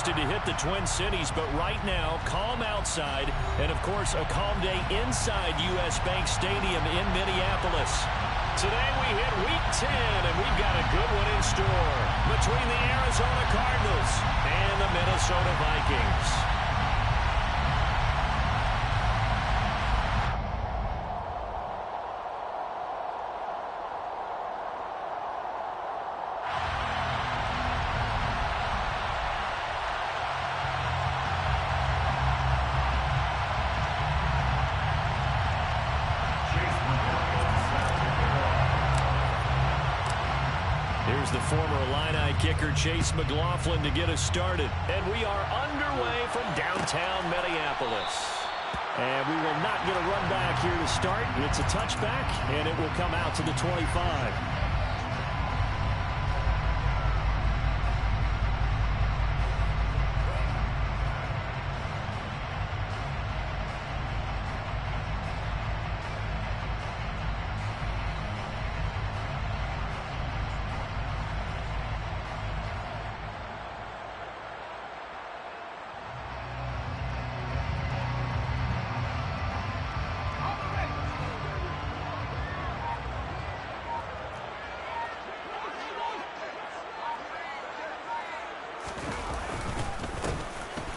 forecasted to hit the Twin Cities, but right now, calm outside, and of course, a calm day inside U.S. Bank Stadium in Minneapolis. Today we hit Week 10, and we've got a good one in store between the Arizona Cardinals and the Minnesota Vikings. Here's the former Illini kicker, Chase McLaughlin, to get us started. And we are underway from downtown Minneapolis. And we will not get a run back here to start. It's a touchback, and it will come out to the 25.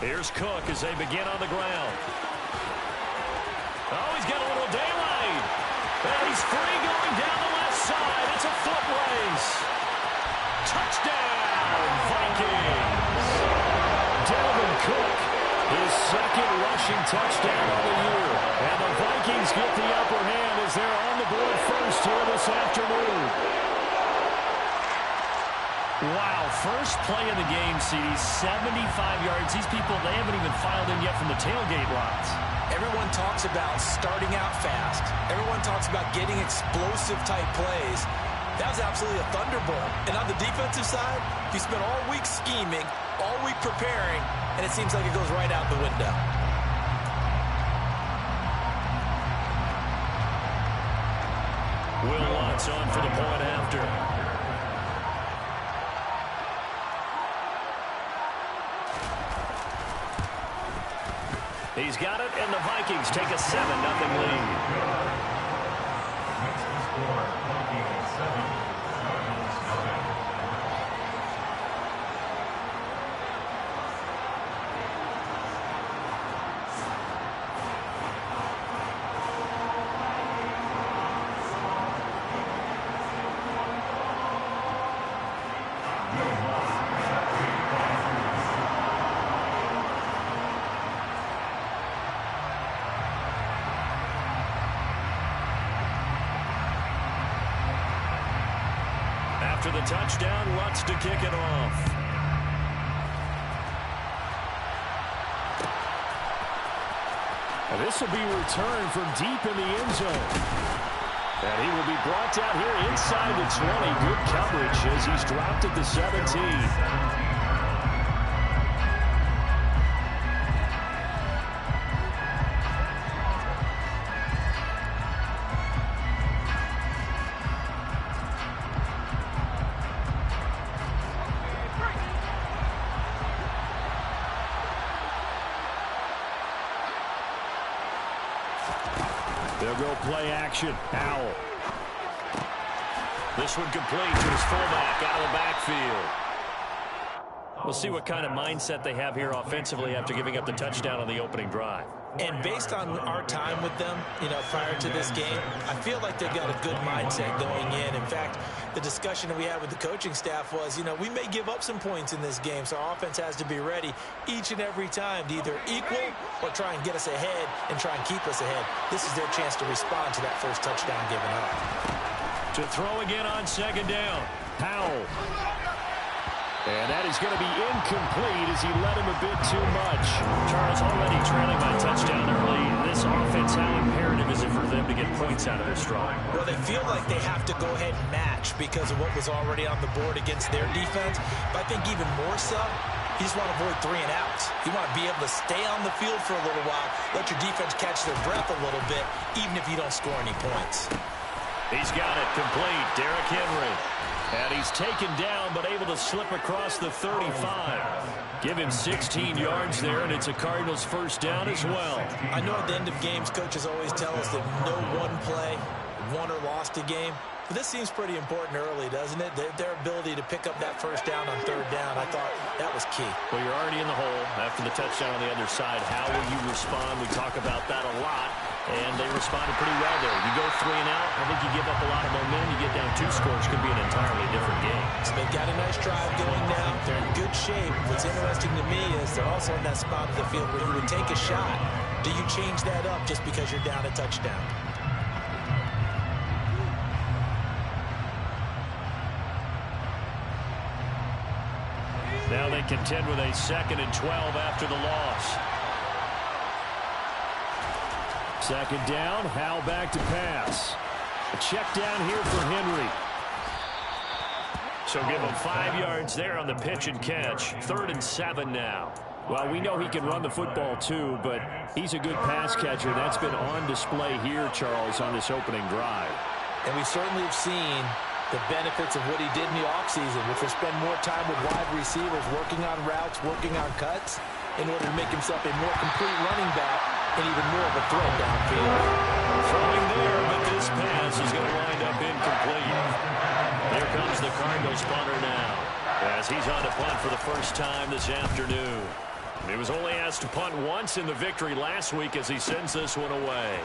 Here's Cook as they begin on the ground. Oh, he's got a little daylight. And he's free going down the left side. It's a foot race. Touchdown, Vikings. Dalvin Cook, his second rushing touchdown of the year. And the Vikings get the upper hand as they're on the board first here this afternoon. Wow, first play of the game, CD, 75 yards. These people, they haven't even filed in yet from the tailgate lots. Everyone talks about starting out fast. Everyone talks about getting explosive-type plays. That was absolutely a thunderbolt. And on the defensive side, you spent all week scheming, all week preparing, and it seems like it goes right out the window. Will Lutz on for the point after. He's got it, and the Vikings take a 7-0 lead. After the touchdown, Lutz to kick it off. And this will be returned from deep in the end zone. And he will be brought down here inside the 20. Good coverage as he's dropped at the 17. They'll go play action. Powell. This one complete to his fullback out of the backfield. We'll see what kind of mindset they have here offensively after giving up the touchdown on the opening drive. And based on our time with them, prior to this game, I feel like they've got a good mindset going in. In fact, the discussion that we had with the coaching staff was, we may give up some points in this game, so our offense has to be ready each and every time to either equal or try and get us ahead and try and keep us ahead. This is their chance to respond to that first touchdown given up. To throw again on second down, Powell. And that is going to be incomplete as he led him a bit too much. Charles already trailing by touchdown early. This offense, how imperative is it for them to get points out of this drive? Well, they feel like they have to go ahead and match because of what was already on the board against their defense. But I think even more so, you just want to avoid 3 and outs. You want to be able to stay on the field for a little while, let your defense catch their breath a little bit, even if you don't score any points. He's got it complete. Derrick Henry. And he's taken down, but able to slip across the 35. Give him 16 yards there, and it's a Cardinals first down as well. I know at the end of games, coaches always tell us that no one play won or lost a game. But this seems pretty important early, doesn't it? Their ability to pick up that first down on third down, I thought that was key. Well, you're already in the hole after the touchdown on the other side. How will you respond? We talk about that a lot, and they responded pretty well there. You go 3 and out, I think you give up a lot of momentum. You get down 2 scores, could be an entirely different game. So they've got a nice drive going now. They're in good shape. What's interesting to me is they're also in that spot of the field where you would take a shot. Do you change that up just because you're down a touchdown? Now they contend with a 2nd and 12 after the loss. 2nd down, Howell back to pass. A check down here for Henry. So give him 5 yards there on the pitch and catch. 3rd and 7 now. Well, we know he can run the football too, but he's a good pass catcher. That's been on display here, Charles, on this opening drive. And we certainly have seen the benefits of what he did in the offseason, which was spend more time with wide receivers, working on routes, working on cuts, in order to make himself a more complete running back and even more of a threat downfield. Throwing there, but this pass is going to wind up incomplete. Here comes the Cardinals punter now, as he's on to punt for the first time this afternoon. He was only asked to punt once in the victory last week as he sends this one away.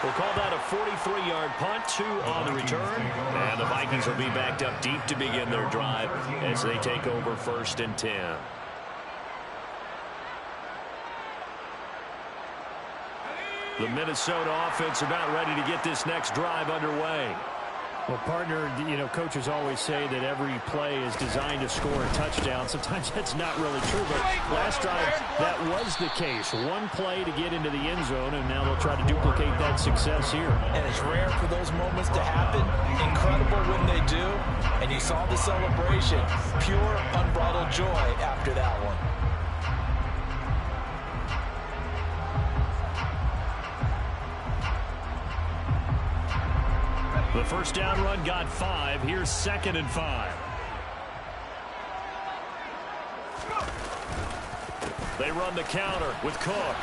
We'll call that a 43-yard punt, 2 on the return. And the Vikings will be backed up deep to begin their drive as they take over 1st and 10. The Minnesota offense about ready to get this next drive underway. Well, partner, you know, coaches always say that every play is designed to score a touchdown. Sometimes that's not really true, but last drive, that was the case. One play to get into the end zone, and now they'll try to duplicate that success here. And it's rare for those moments to happen. Incredible when they do. And you saw the celebration. Pure, unbridled joy after that one. The first down run got 5. Here's 2nd and 5. They run the counter with Cook.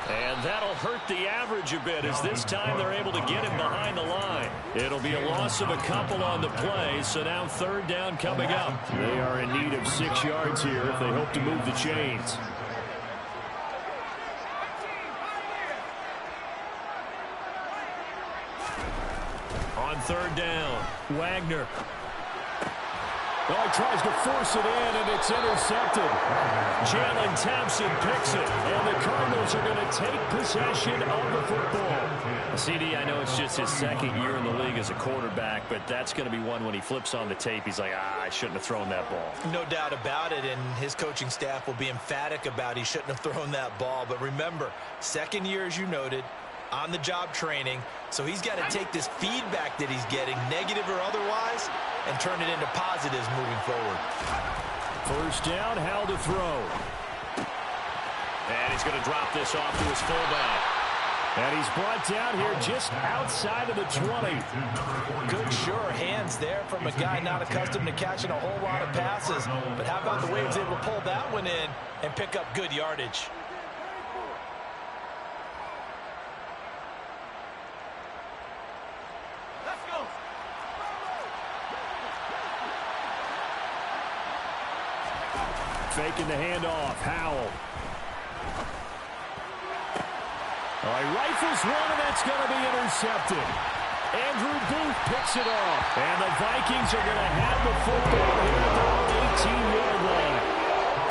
And that'll hurt the average a bit as this time they're able to get him behind the line. It'll be a loss of a couple on the play, so now 3rd down coming up. They are in need of 6 yards here if they hope to move the chains. On 3rd down, Wagner. Well, he tries to force it in, and it's intercepted. Jalen Thompson picks it, and the Cardinals are going to take possession of the football. CD, I know it's just his 2nd year in the league as a quarterback, but that's going to be one when he flips on the tape. He's like, I shouldn't have thrown that ball. No doubt about it, and his coaching staff will be emphatic about he shouldn't have thrown that ball. But remember, 2nd year, as you noted, on-the-job training, so he's got to take this feedback that he's getting, negative or otherwise, and turn it into positives moving forward. First down, Howell to throw. And he's going to drop this off to his fullback. And he's brought down here just outside of the 20. Good, sure hands there from a guy not accustomed to catching a whole lot of passes. But how about the way he was able to pull that one in and pick up good yardage? Faking the handoff, Howell. He rifles one, and that's going to be intercepted. Andrew Booth picks it off. And the Vikings are going to have the football here at their own 18-yard line.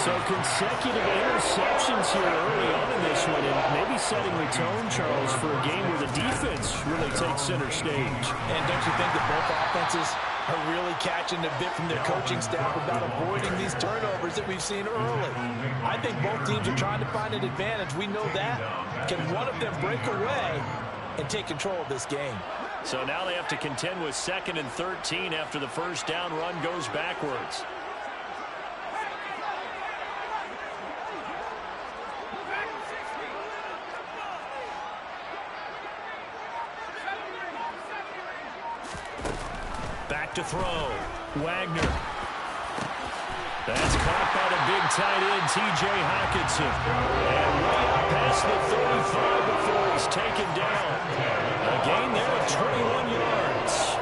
So consecutive interceptions here early on in this one, and maybe setting the tone, Charles, for a game where the defense really takes center stage. And don't you think that both offenses are really catching a bit from their coaching staff about avoiding these turnovers that we've seen early? I think both teams are trying to find an advantage. We know that. Can one of them break away and take control of this game? So now they have to contend with 2nd and 13 after the first down run goes backwards. to throw. Wagner. That's caught by the big tight end, T.J. Hockenson. And way out past the 35 before he's taken down. A gain there of 21 yards.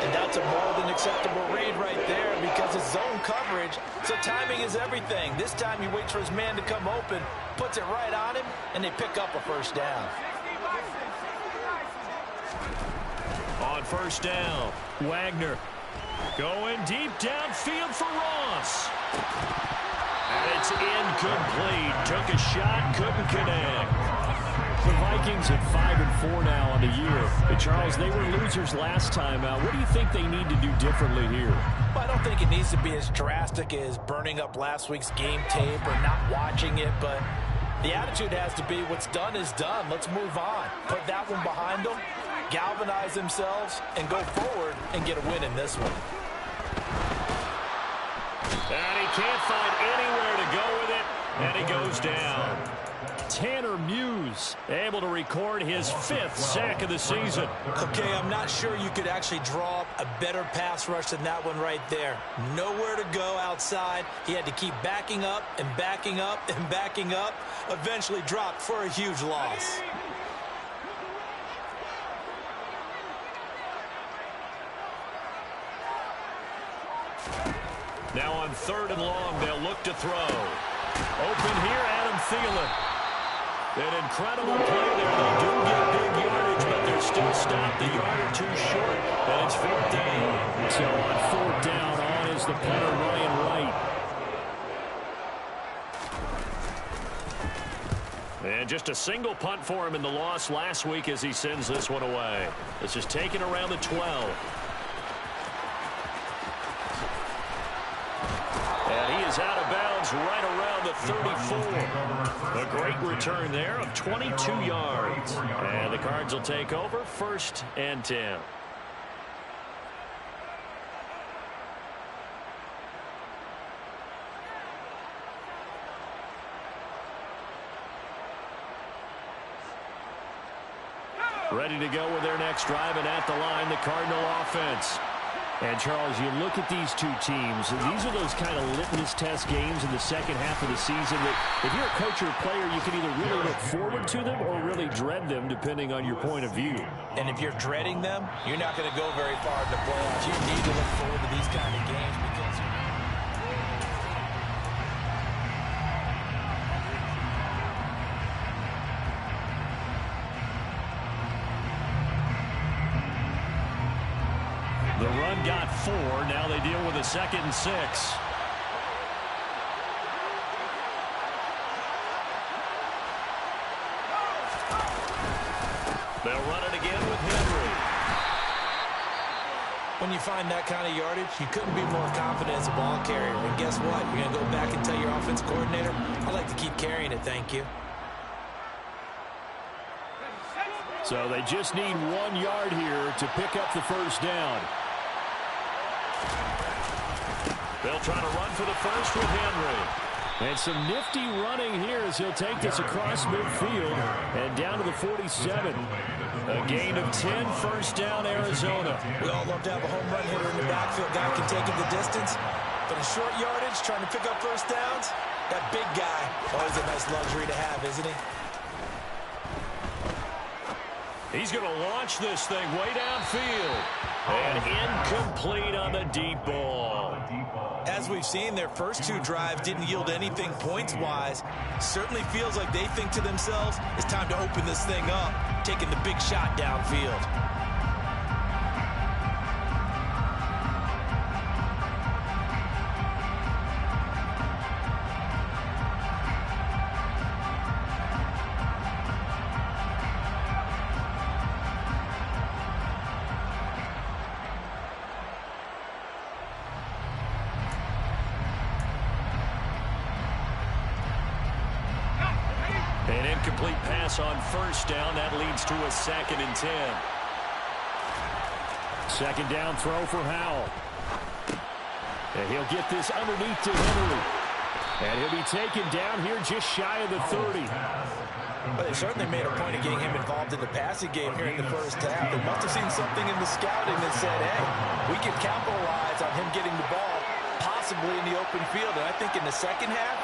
And that's a more than acceptable read right there because it's zone coverage, so timing is everything. This time he waits for his man to come open, puts it right on him, and they pick up a first down. On first down, Wagner going deep downfield for Ross. And it's incomplete. Took a shot, couldn't connect. The Vikings at 5-4 now on the year. But Charles, they were losers last time out. What do you think they need to do differently here? Well, I don't think it needs to be as drastic as burning up last week's game tape or not watching it, but the attitude has to be what's done is done. Let's move on. Put that one behind them, galvanize themselves, and go forward and get a win in this one. And he can't find anywhere to go with it, and he goes down. Tanner Muse able to record his 5th sack of the season. Okay, I'm not sure you could actually draw up a better pass rush than that one right there. Nowhere to go outside. He had to keep backing up and backing up and backing up. Eventually dropped for a huge loss. Now on 3rd and long, they'll look to throw. Open here, Adam Thielen. An incredible play there. They do get big yardage, but they're still stopped a yard or 2 short, and it's 4th down. So on 4th down, on is the punter, Ryan Wright. And just a single punt for him in the loss last week as he sends this one away. This is taken around the 12. And he is out of bounds right around the 34. A great return there of 22 yards. And the Cards will take over 1st and 10. Ready to go with their next drive, and at the line, the Cardinal offense. And, Charles, you look at these two teams, and these are those kind of litmus test games in the second half of the season that if you're a coach or a player, you can either really look forward to them or really dread them, depending on your point of view. And if you're dreading them, you're not going to go very far in the playoffs. You need to look forward to these kind of games because the run got 4. Now they deal with a 2nd and 6. They'll run it again with Henry. when you find that kind of yardage, you couldn't be more confident as a ball carrier. And guess what? You're going to go back and tell your offense coordinator, I'd like to keep carrying it, thank you. So they just need 1 yard here to pick up the first down. They'll try to run for the first with Henry. And some nifty running here as he'll take this across midfield and down to the 47. A gain of 10, first down, Arizona. We all love to have a home run hitter in the backfield. Guy can take it the distance. But in short yardage, trying to pick up first downs, that big guy, always a nice luxury to have, isn't he? He's going to launch this thing way downfield. And incomplete on the deep ball. As we've seen, their first 2 drives didn't yield anything points-wise. Certainly feels like they think to themselves, it's time to open this thing up, taking the big shot downfield. An incomplete pass on first down. That leads to a 2nd and 10. Second down throw for Howell. And he'll get this underneath to Henry. And he'll be taken down here just shy of the 30. But they certainly made a point of getting him involved in the passing game here in the first half. They must have seen something in the scouting that said, hey, we can capitalize on him getting the ball possibly in the open field. And I think in the second half,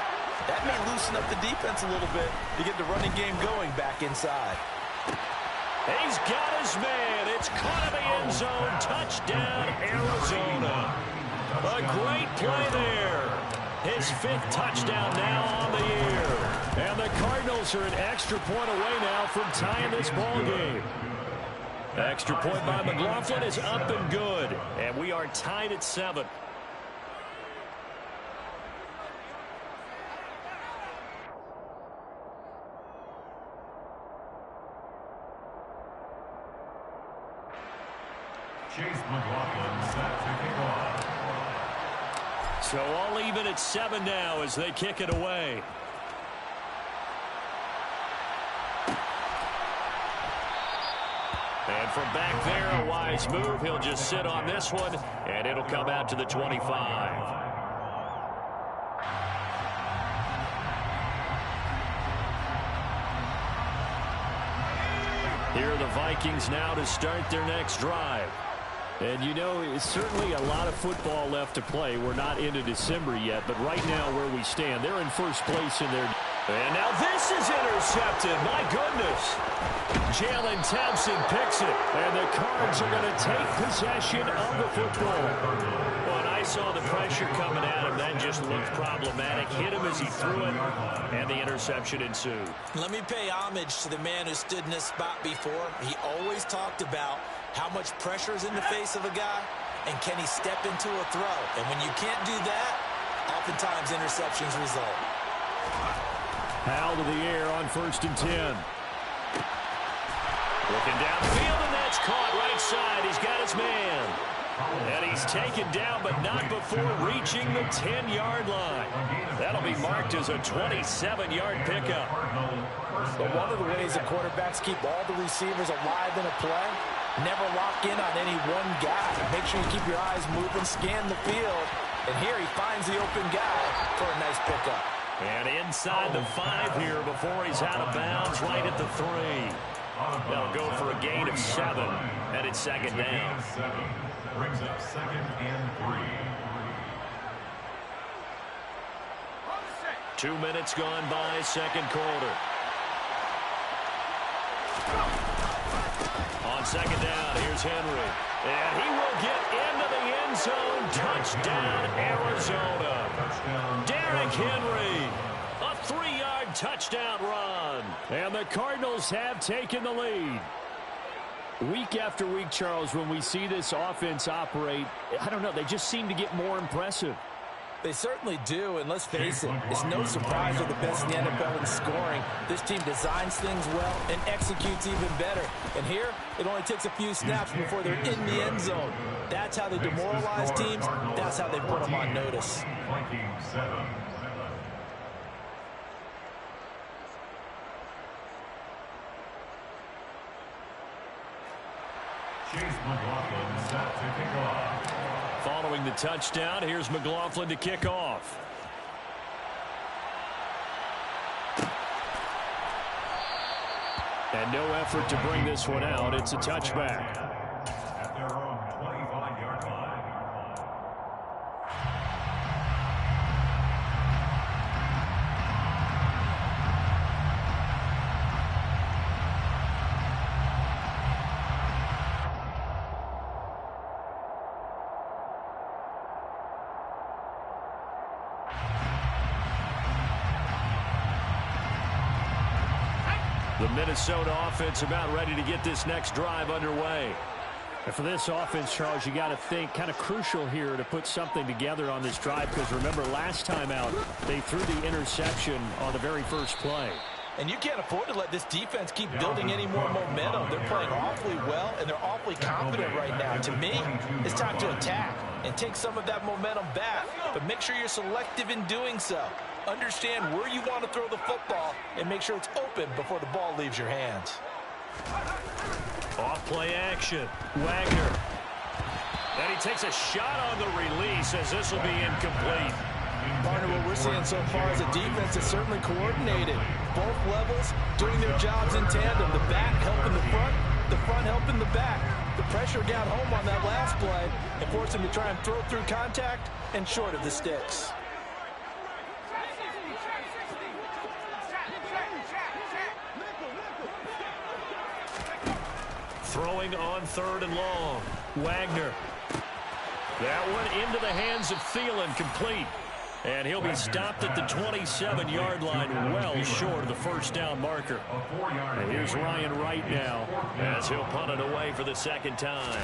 that may loosen up the defense a little bit to get the running game going back inside. He's got his man. It's caught in the end zone. Touchdown, Arizona. A great play there. His 5th touchdown now on the year. And the Cardinals are an extra point away now from tying this ball game. Extra point by McLaughlin is up and good. And we are tied at 7. Chase McLaughlin set to kick off. So all even at 7 now as they kick it away. And from back there, a wise move. He'll just sit on this one, and it'll come out to the 25. Here are the Vikings now to start their next drive. And, you know, it's certainly a lot of football left to play. We're not into December yet, but right now where we stand, they're in first place in their... And now this is intercepted. My goodness. Jalen Thompson picks it, and the Cards are going to take possession of the football. When I saw the pressure coming at him, that just looked problematic. Hit him as he threw it, and the interception ensued. Let me pay homage to the man who stood in this spot before. He always talked about how much pressure is in the face of a guy, and can he step into a throw? And when you can't do that, oftentimes interceptions result. Howell to the air on 1st and 10. Looking downfield, and that's caught right side. He's got his man. And he's taken down, but not before reaching the 10-yard line. That'll be marked as a 27-yard pickup. But one of the ways the quarterbacks keep all the receivers alive in a play, never lock in on any one guy. Make sure you keep your eyes moving, scan the field. And here he finds the open guy for a nice pickup. And inside the 5 here before he's out of bounds, right at the 3. They'll go for a gain of 7, and it's 2nd down. Brings up 2nd and 3. 2 minutes gone by, 2nd quarter. On 2nd down, here's Henry. And he will get into the end zone. Touchdown, Arizona. Derrick Henry. A 3-yard touchdown run. And the Cardinals have taken the lead. Week after week, Charles, when we see this offense operate, I don't know, they just seem to get more impressive. They certainly do, and let's face it, it's no surprise they're the best in the NFL in scoring. This team designs things well and executes even better. And here, it only takes a few snaps before they're in the end zone. That's how they demoralize teams. That's how they put them on notice. Flanking 7. Chase McLaughlin set to kick off. Following the touchdown, here's McLaughlin to kick off. And no effort to bring this one out. It's a touchback. At their own 25-yard line. The Minnesota offense about ready to get this next drive underway. And for this offense, Charles, you got to think kind of crucial here to put something together on this drive, because remember last time out they threw the interception on the very first play. And you can't afford to let this defense keep building any more momentum. They're playing awfully well, and they're awfully confident right now. To me, it's time to attack and take some of that momentum back. But make sure you're selective in doing so. Understand where you want to throw the football and make sure it's open before the ball leaves your hands. Off play action. Wagner. And he takes a shot on the release as this will be incomplete. Partner, what we're seeing so far is a defense that's certainly coordinated. Both levels doing their jobs in tandem. The back helping the front helping the back. The pressure got home on that last play and forced him to try and throw through contact and short of the sticks. Throwing on 3rd and long. Wagner. That one into the hands of Thielen, complete. And he'll be stopped at the 27-yard line, well short of the first down marker. And here's Ryan Wright now, as he'll punt it away for the second time.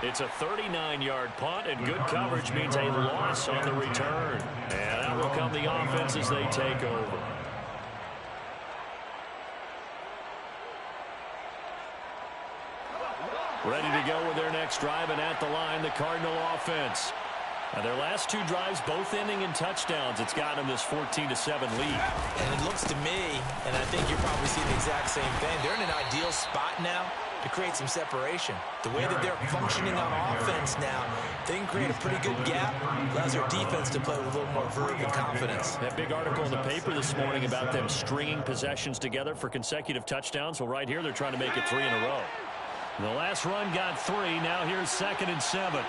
It's a 39-yard punt, and good coverage means a loss on the return. And out will come the offense as they take over. Ready to go with their next drive, and at the line, the Cardinal offense. Now, their last 2 drives, both ending in touchdowns. It's gotten them this 14-7 lead. And it looks to me, and I think you're probably seeing the exact same thing, they're in an ideal spot now to create some separation. The way that they're functioning on offense now, they can create a pretty good gap. Allows their defense to play with a little more verve and confidence. That big article in the paper this morning about them stringing possessions together for consecutive touchdowns. Well, right here, they're trying to make it 3 in a row. The last run got 3. Now here's 2nd and 7.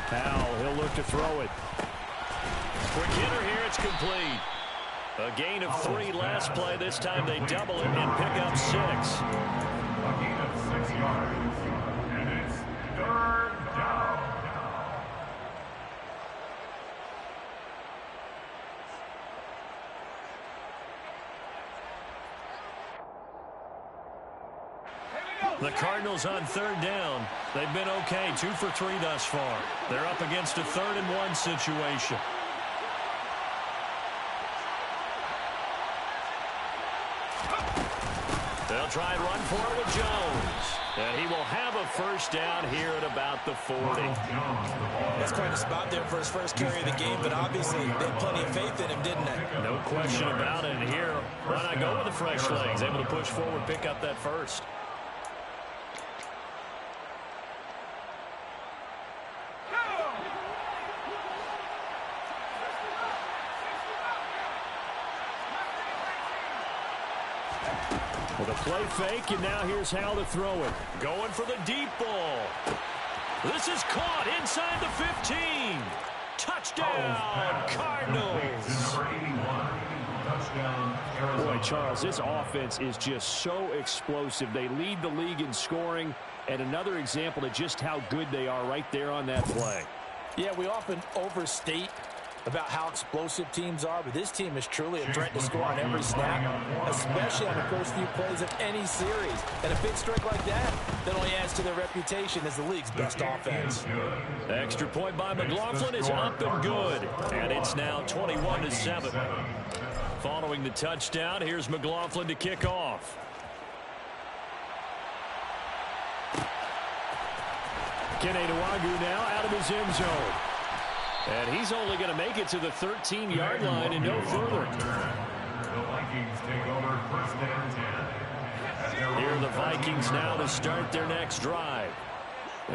Powell, he'll look to throw it. Quick hitter here, it's complete. A gain of 3 last play. This time they double it and pick up 6. A gain of 6 yards. And it's 3rd down. The Cardinals on 3rd down. They've been okay, 2 for 3 thus far. They're up against a 3rd and 1 situation. They'll try and run for it with Jones. And he will have a first down here at about the 40. That's quite a spot there for his first carry of the game, but obviously they had plenty of faith in him, didn't they? No question about it. And here, why not go with the fresh legs? Able to push forward, pick up that first. With a play fake, and now here's how to throw it. Going for the deep ball. This is caught inside the 15. Touchdown, Cardinals. Boy, Charles, this offense is just so explosive. They lead the league in scoring, and another example of just how good they are right there on that play. Yeah, we often overstate about how explosive teams are, but this team is truly a threat to score on every snap, especially on the first few plays of any series. And a big strike like that only adds to their reputation as the league's best offense. The extra point by McLaughlin is up and good, and it's now 21-7. Following the touchdown, here's McLaughlin to kick off. Kenny Nwagu now out of his end zone. And he's only going to make it to the 13-yard line and no further. The Vikings take over 1st and 10. Here are the Vikings now to start their next drive.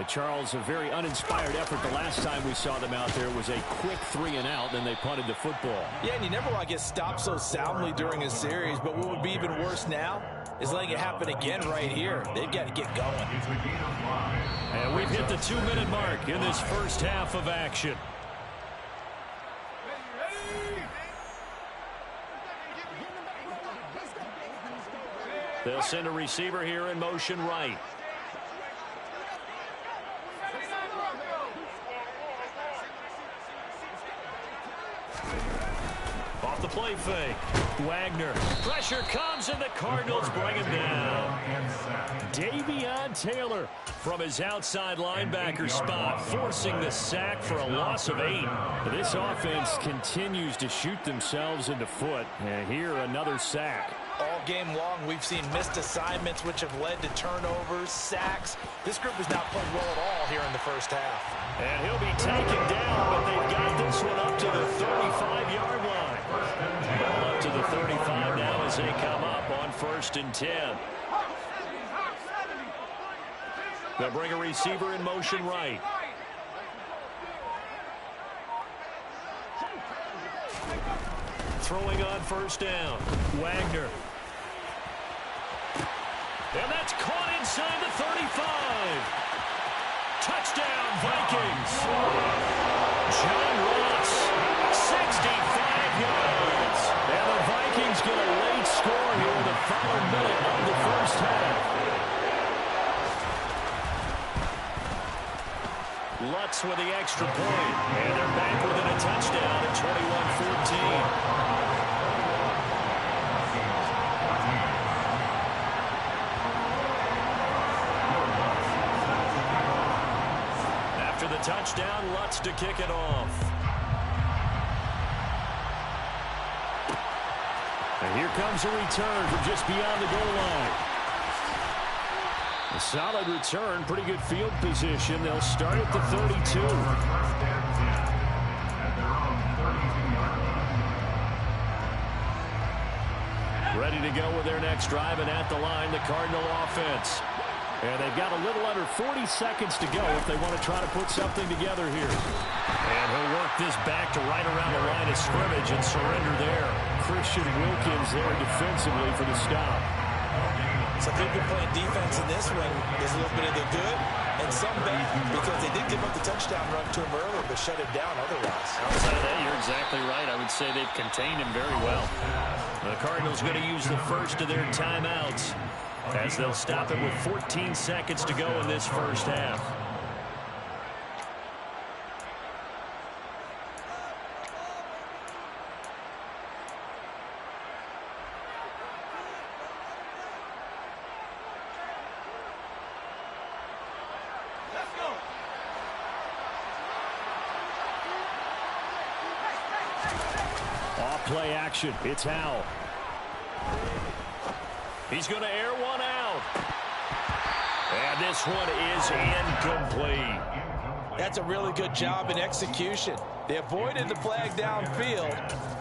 Charles, a very uninspired effort. The last time we saw them out there was a quick 3 and out, then they punted the football. Yeah, and you never want to get stopped so soundly during a series, but what would be even worse now is letting it happen again right here. They've got to get going. And we've hit the 2-minute mark in this first half of action. They'll send a receiver here in motion right. Off the play fake. Wagner. Pressure comes and the Cardinals bring him down. Davion Taylor from his outside linebacker spot, forcing the sack for a loss of 8. This offense continues to shoot themselves in the foot. And here another sack. All game long, we've seen missed assignments, which have led to turnovers, sacks. This group has not played well at all here in the first half. And he'll be taken down, but they've got this one up to the 35-yard line. Ball up to the 35. 1st and 10. They'll bring a receiver in motion right. Throwing on 1st down. Wagner. And that's caught inside the 35. Touchdown, Vikings. John Ross, 65 yards. And the Vikings get a late score here in the final minute of the first half. Lutz with the extra point. And they're back within a touchdown at 21-14. After the touchdown, Lutz to kick it off. And here comes a return from just beyond the goal line. A solid return, pretty good field position. They'll start at the 32. Ready to go with their next drive, and at the line, the Cardinal offense. And they've got a little under 40 seconds to go if they want to try to put something together here. And he'll work this back to right around the line of scrimmage and surrender there. Christian Wilkins there defensively for the stop. So they've been playing defense in this one. There's a little bit of the good and some bad because they did give up the touchdown run to him earlier but shut him down otherwise. Outside of that, you're exactly right. I would say they've contained him very well. The Cardinals going to use the first of their timeouts as they'll stop it with 14 seconds to go in this first half. Play action. It's Howell. He's going to air one out. And this one is incomplete. That's a really good job in execution. They avoided the flag downfield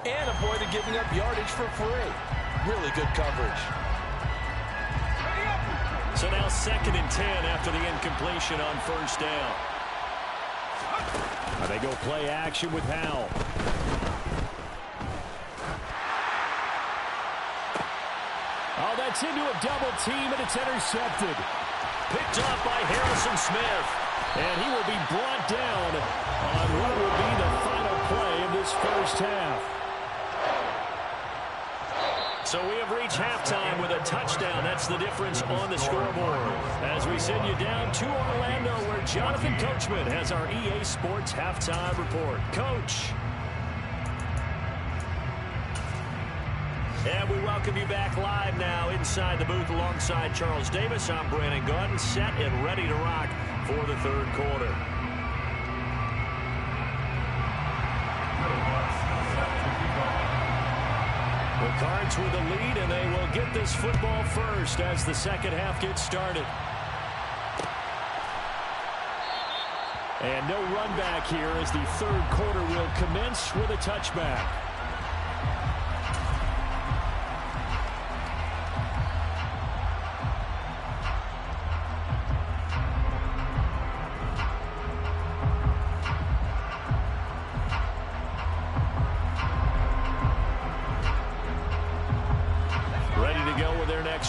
and avoided giving up yardage for free. Really good coverage. So now 2nd and 10 after the incompletion on 1st down. Now they go play action with Howell. Oh, that's into a double team, and it's intercepted. Picked up by Harrison Smith. And he will be brought down on what will be the final play of this first half. So we have reached halftime with a touchdown. That's the difference on the scoreboard. As we send you down to Orlando, where Jonathan Coachman has our EA Sports halftime report. Coach. And we welcome you back live now inside the booth alongside Charles Davis. I'm Brandon Gaudin, set and ready to rock for the third quarter. The Cards with the lead, and they will get this football first as the second half gets started. And no run back here as the third quarter will commence with a touchback.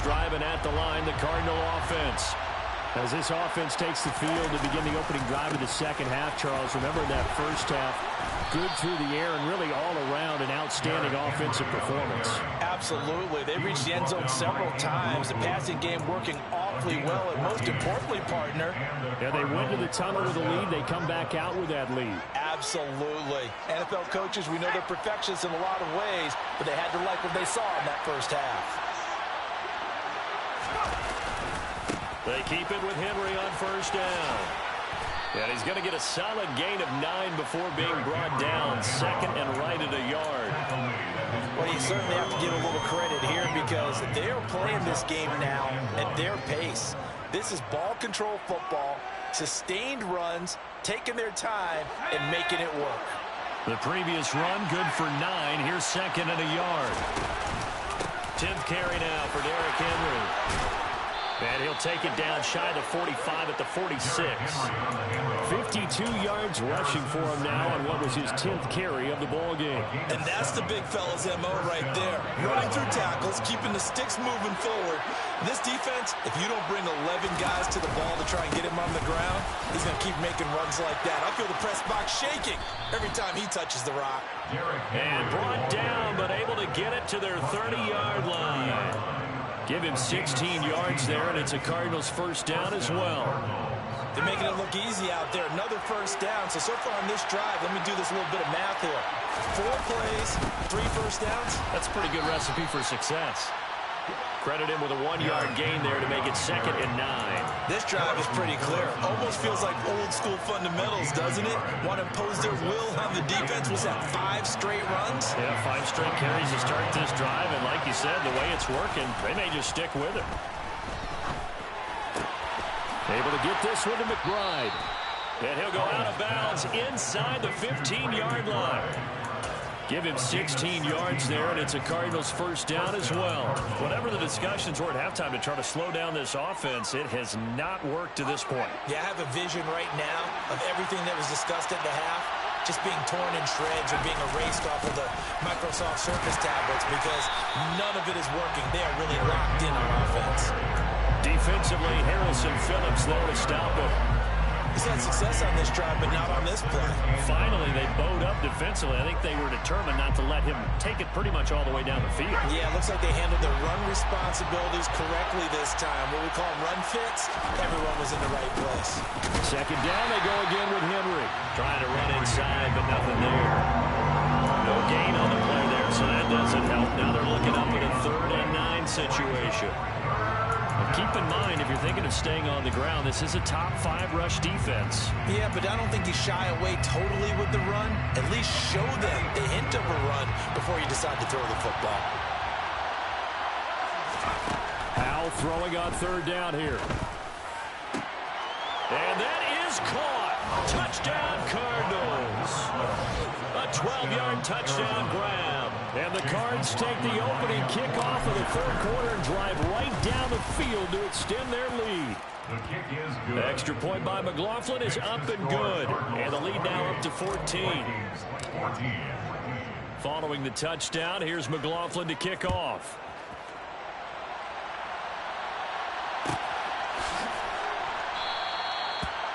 Driving at the line, the Cardinal offense. As this offense takes the field to begin the opening drive of the second half, Charles, remember that first half, good through the air and really all around an outstanding offensive performance. Absolutely. They reached the end zone several times. The passing game working awfully well, and most importantly, partner. Yeah, they went to the tunnel with a lead. They come back out with that lead. Absolutely. NFL coaches, we know they're perfectionists in a lot of ways, but they had to like what they saw in that first half. They keep it with Henry on 1st down. And he's going to get a solid gain of 9 before being brought down. 2nd and right at a yard. Well, you certainly have to give a little credit here because they are playing this game now at their pace. This is ball control football, sustained runs, taking their time, and making it work. The previous run, good for 9. Here's 2nd and a yard. 10th carry now for Derrick Henry. And he'll take it down shy of the 45 at the 46. 52 yards rushing for him now on what was his 10th carry of the ball game. And that's the big fella's MO right there. Running through tackles, keeping the sticks moving forward. This defense, if you don't bring 11 guys to the ball to try and get him on the ground, he's going to keep making runs like that. I feel the press box shaking every time he touches the rock. And brought down, but able to get it to their 30-yard line. Give him 16 yards there, and it's a Cardinals first down as well. They're making it look easy out there. Another first down. So far on this drive, let me do this little bit of math here. 4 plays, 3 first downs. That's a pretty good recipe for success. Credit him with a 1-yard gain there to make it 2nd and 9. This drive is pretty clear. Almost feels like old school fundamentals, doesn't it? Want to impose their will on the defense. Was that 5 straight runs? Yeah, 5 straight carries to start this drive. And like you said, the way it's working, they may just stick with it. Able to get this one to McBride. And he'll go out of bounds inside the 15-yard line. Give him 16 yards there, and it's a Cardinals first down as well. Whatever the discussions were at halftime to try to slow down this offense, it has not worked to this point. Yeah, I have a vision right now of everything that was discussed at the half just being torn in shreds or being erased off of the Microsoft Surface tablets because none of it is working. They are really locked in on offense. Defensively, Harrison Phillips there to stop him. He's had success on this drive, but not on this play. Finally, they bowed up defensively. I think they were determined not to let him take it pretty much all the way down the field. Yeah, it looks like they handled their run responsibilities correctly this time. What we call run fits, everyone was in the right place. 2nd down, they go again with Henry. Trying to run inside, but nothing there. No gain on the play there, so that doesn't help. Now they're looking up at a 3rd and 9 situation. Keep in mind, if you're thinking of staying on the ground, this is a top 5 rush defense. Yeah, but I don't think you shy away totally with the run. At least show them the hint of a run before you decide to throw the football. Powell throwing on 3rd down here. And that is caught. Touchdown, Cardinals. A 12-yard touchdown grab. And the Cards take the opening kickoff of the 3rd quarter and drive right down the field to extend their lead. The kick is good. The extra point by McLaughlin is up and good. And the lead now up to 14. Following the touchdown, here's McLaughlin to kick off.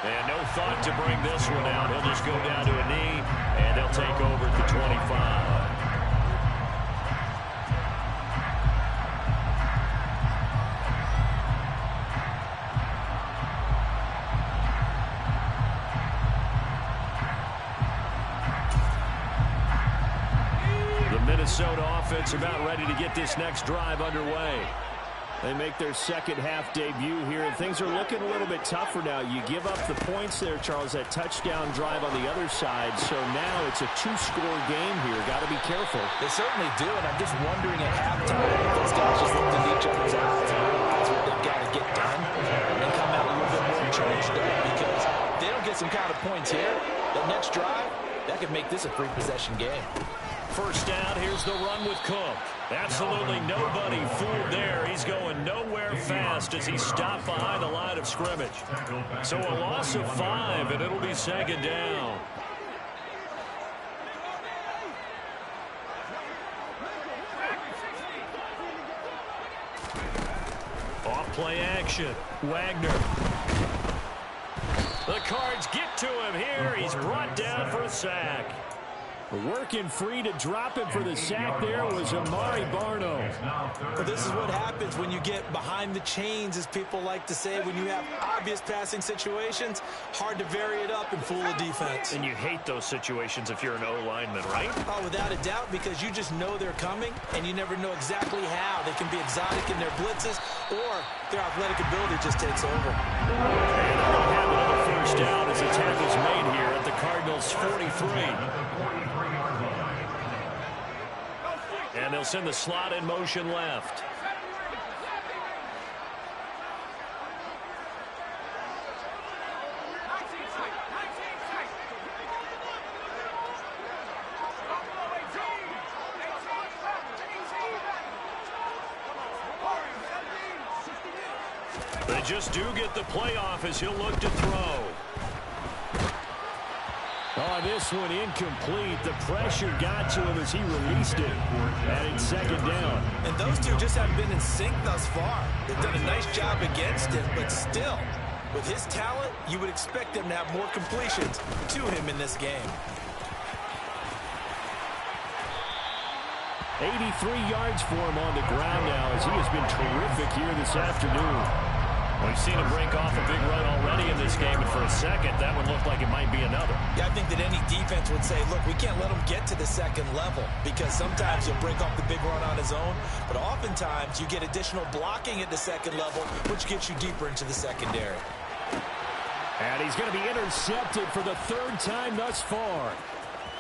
And no thought to bring this one out. He'll just go down to a knee, and they'll take over at the 25. The Minnesota offense about ready to get this next drive underway. They make their 2nd half debut here, and things are looking a little bit tougher now. You give up the points there, Charles, that touchdown drive on the other side. So now it's a 2-score game here. Got to be careful. They certainly do, and I'm just wondering at halftime if those guys just looked in each other's eyes and realize what they've got to get done and come out a little bit more charged up, because if they don't get some kind of points here, that next drive, that could make this a 3-possession game. First down, here's the run with Cook. Absolutely nobody fooled there. He's going nowhere fast as he stopped behind the line of scrimmage. So a loss of 5, and it'll be 2nd down. Off play action. Wagner. The Cards get to him here. He's brought down for a sack. Working free to drop him for the sack there was Amari Barno. But this is what happens when you get behind the chains, as people like to say. When you have obvious passing situations, hard to vary it up and fool a defense. And you hate those situations if you're an O-lineman, right? Oh, without a doubt, because you just know they're coming, and you never know exactly how. They can be exotic in their blitzes, or their athletic ability just takes over. And they're going to have another first down as the tackle's made here at the Cardinals' 43. And they'll send the slot in motion left. They just do get the playoff as he'll look to throw. Oh, this one incomplete. The pressure got to him as he released it. And it's second down. And those two just haven't been in sync thus far. They've done a nice job against him, but still, with his talent, you would expect them to have more completions to him in this game. 83 yards for him on the ground now as he has been terrific here this afternoon. We've seen him break off a big run already in this game, and for a second, that one looked like it might be another. Yeah, I think that any defense would say, look, we can't let him get to the second level because sometimes he'll break off the big run on his own, but oftentimes you get additional blocking at the second level, which gets you deeper into the secondary. And he's going to be intercepted for the third time thus far.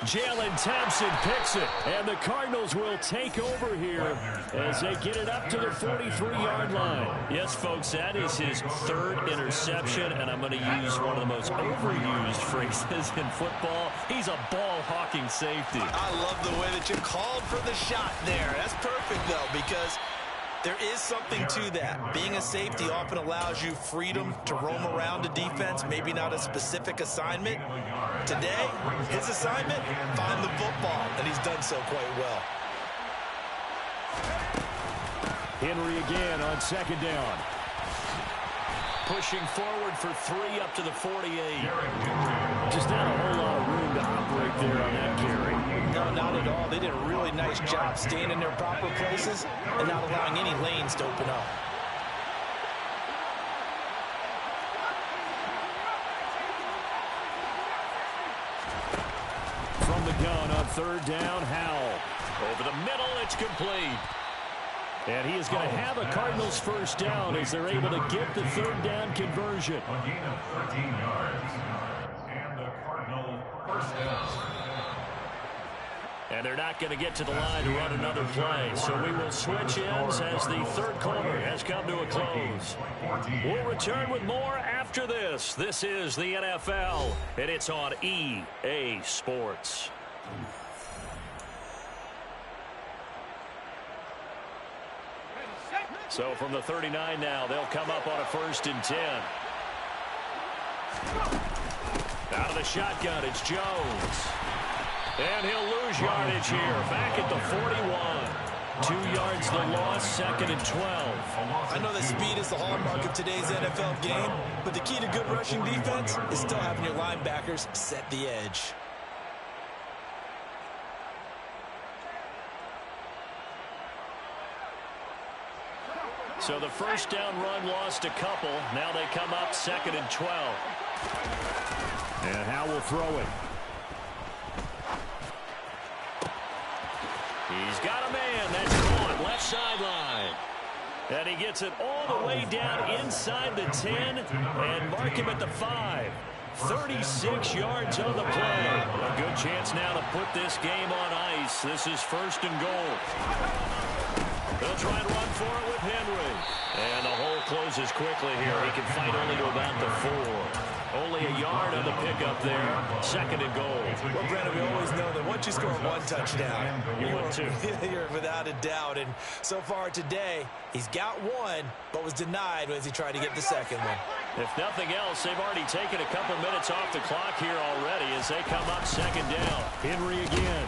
Jalen Thompson picks it, and the Cardinals will take over here as they get it up to the 43-yard line. Yes, folks, that is his third interception, and I'm going to use one of the most overused phrases in football. He's a ball-hawking safety. I love the way that you called for the shot there. That's perfect, though, because there is something to that. Being a safety often allows you freedom to roam around a defense, maybe not a specific assignment. Today, his assignment, find the football, and he's done so quite well. Henry again on second down. Pushing forward for 3 up to the 48. Just not a whole lot of room to operate there on that carry. No, not at all. They did a really nice job staying in their proper places and not allowing any lanes to open up. From the gun on third down, Howell. Over the middle, it's complete. And he is going to have a Cardinals first down as they're able to get the third down conversion. A gain of 13 yards. And the Cardinal first down. And they're not going to get to the line to run another play. So we will switch ends as the third quarter has come to a close. We'll return with more after this. This is the NFL, and it's on EA Sports. So from the 39 now, they'll come up on a 1st and 10. Out of the shotgun, it's Jones. And he'll lose yardage here. Back at the 41. 2 yards the loss, 2nd and 12. I know that speed is the hallmark of today's NFL game, but the key to good rushing defense is still having your linebackers set the edge. So the first down run lost a couple. Now they come up 2nd and 12. And Howell will throw it. He's got a man. That's caught. Left sideline. And he gets it all the way down inside the 10 and mark him at the 5. 36 yards on the play. A good chance now to put this game on ice. This is 1st and goal. They'll try and run for it with Henry. And the hole closes quickly here. He can fight only to about the 4. Only a yard on the pickup there. 2nd and goal. Well, Brandon, we always know that once you score one touchdown, You win 2. You're without a doubt. And so far today, he's got one, but was denied as he tried to get the second one. If nothing else, they've already taken a couple minutes off the clock here already as they come up 2nd down. Henry again.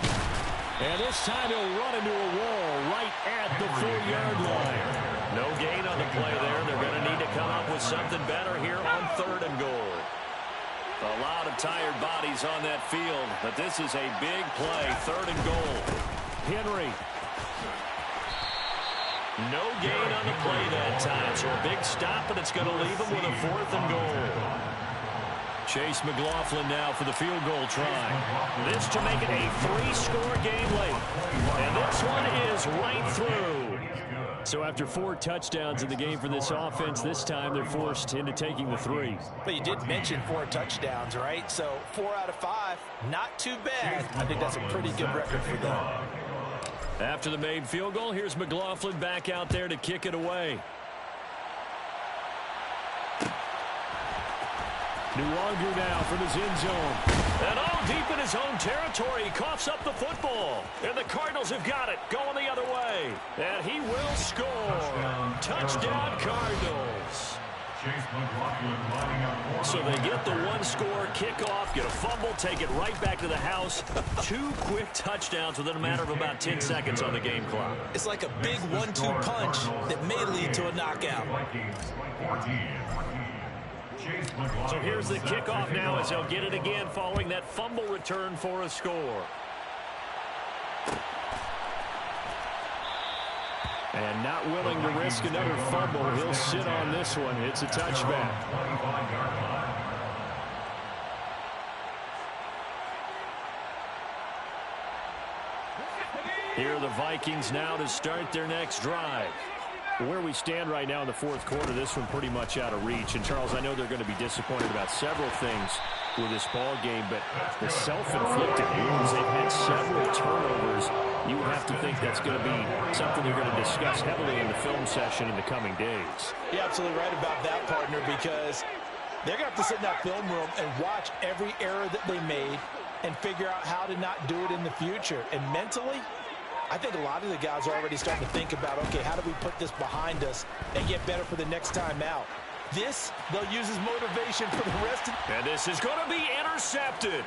And this time he'll run into a wall right at the 4-yard line. No gain on the play there. They're going to need to come up with something better here on 3rd and goal. A lot of tired bodies on that field, but this is a big play. 3rd and goal. Henry. No gain on the play that time, so a big stop, and it's going to leave him with a 4th and goal. Chase McLaughlin now for the field goal try. This to make it a 3-score game late. And this one is right through. So after 4 touchdowns in the game for this offense, this time they're forced into taking the 3. But you did mention 4 touchdowns, right? So 4 out of 5, not too bad. I think that's a pretty good record for them. After the made field goal, here's McLaughlin back out there to kick it away. Nuangu now from his end zone. And all deep in his own territory, he coughs up the football. And the Cardinals have got it, going the other way. And he will score. Touchdown, Cardinals. So they get the one-score kickoff, get a fumble, take it right back to the house. 2 quick touchdowns within a matter of about 10 seconds on the game clock. It's like a big 1-2 punch that may lead to a knockout. So here's the kickoff now as they'll get it again following that fumble return for a score. And not willing to risk another fumble, he'll sit on this one. It's a touchback. Here are the Vikings now to start their next drive. Where we stand right now in the fourth quarter, this one pretty much out of reach. And, Charles, I know they're going to be disappointed about several things with this ball game, but the self-inflicted wounds, they've had several turnovers. You have to think that's going to be something they're going to discuss heavily in the film session in the coming days. You're absolutely right about that, partner, because they're going to have to sit in that film room and watch every error that they made and figure out how to not do it in the future. And mentally, I think a lot of the guys are already starting to think about, okay, how do we put this behind us and get better for the next time out? This, they'll use as motivation for the rest of... And this is going to be intercepted.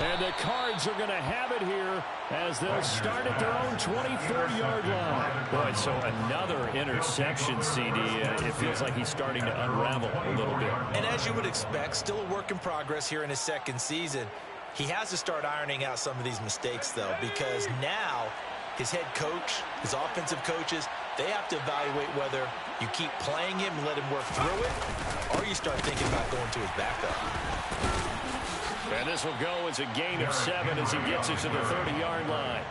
And the Cards are going to have it here as they'll start at their own 24-yard line. Boy, so another interception, CD. It feels like he's starting to unravel a little bit. And as you would expect, still a work in progress here in his second season. He has to start ironing out some of these mistakes, though, because now his head coach, his offensive coaches, they have to evaluate whether you keep playing him and let him work through it, or you start thinking about going to his backup. And this will go as a gain of 7 as he gets it to the 30-yard line.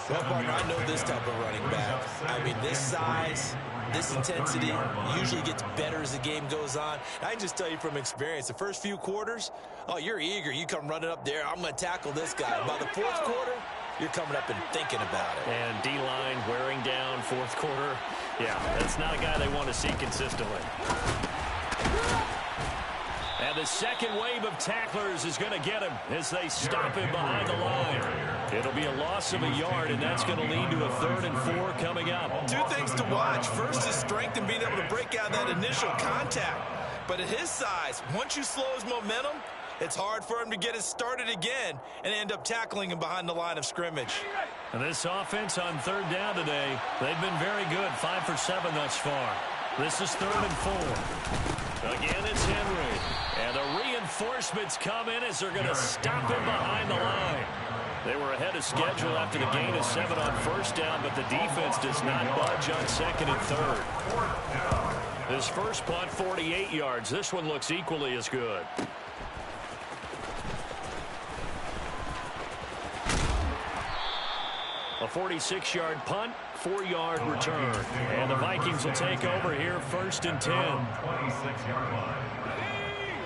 Well, partner, I know this type of running back. I mean, this size, this intensity usually gets better as the game goes on. I can just tell you from experience, the first few quarters, oh, you're eager. You come running up there, I'm going to tackle this guy. By the fourth quarter, you're coming up and thinking about it. And D-line wearing down fourth quarter. Yeah, that's not a guy they want to see consistently. And the second wave of tacklers is going to get him as they stop him behind the line. It'll be a loss of a yard, and that's going to lead to a 3rd and 4 coming up. 2 things to watch. First is strength and being able to break out that initial contact. But at his size, once you slow his momentum, it's hard for him to get it started again and end up tackling him behind the line of scrimmage. And this offense on 3rd down today, they've been very good, 5 for 7 thus far. This is 3rd and 4. Again, it's Henry. And the reinforcements come in as they're going to stop him behind the line. They were ahead of schedule after the gain of 7 on 1st down, but the defense does not budge on 2nd and 3rd. His first punt, 48 yards. This one looks equally as good. A 46-yard punt, 4-yard return. And the Vikings will take over here, 1st and 10.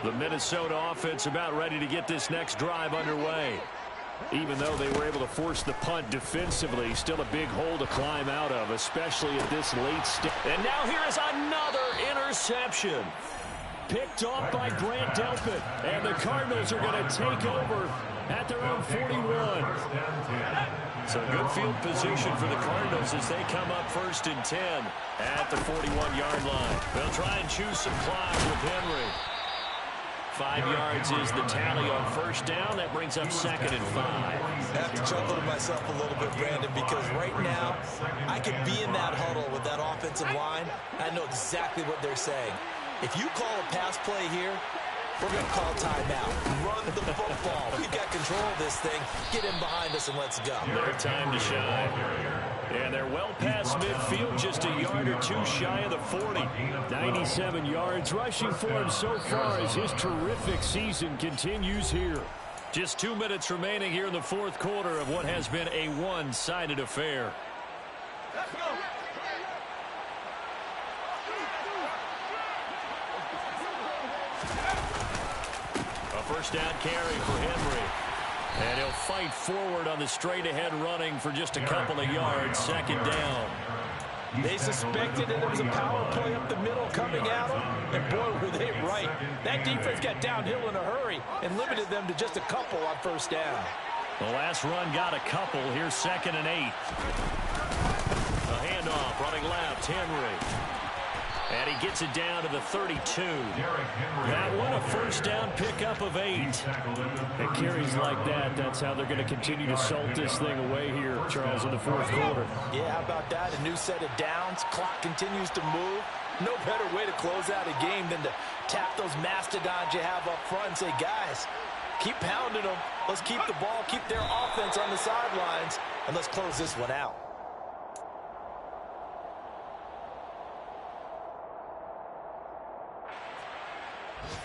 The Minnesota offense about ready to get this next drive underway. Even though they were able to force the punt defensively, still a big hole to climb out of, especially at this late stage. And now here is another interception. Picked off by Grant Delpit. And the Cardinals are going to take over at their own 41. So good field position for the Cardinals as they come up 1st and 10 at the 41-yard line. They'll try and choose some clock with Henry. 5 yards is the tally on 1st down. That brings up 2nd and 5. I have to chuckle to myself a little bit, Brandon, because right now I could be in that huddle with that offensive line. I know exactly what they're saying. If you call a pass play here, we're going to call timeout. Run the football. We've got control of this thing. Get in behind us and let's go. Their time to shine. And they're well past midfield, just a yard or 2 shy of the 40. 97 yards rushing for him so far as his terrific season continues here. Just 2 minutes remaining here in the fourth quarter of what has been a one-sided affair. Let's go. First down carry for Henry. And he'll fight forward on the straight-ahead running for just a couple of yards. 2nd down. They suspected that there was a power play up the middle coming at them, and boy, were they right. That defense got downhill in a hurry and limited them to just a couple on 1st down. The last run got a couple. Here's 2nd and 8. Henry. And he gets it down to the 32. That one a first down pickup of 8. And carries like that, that's how they're going to continue to salt this thing away here, Charles, in the fourth quarter. Yeah, how about that? A new set of downs. Clock continues to move. No better way to close out a game than to tap those mastodons you have up front and say, guys, keep pounding them. Let's keep the ball, keep their offense on the sidelines, and let's close this one out.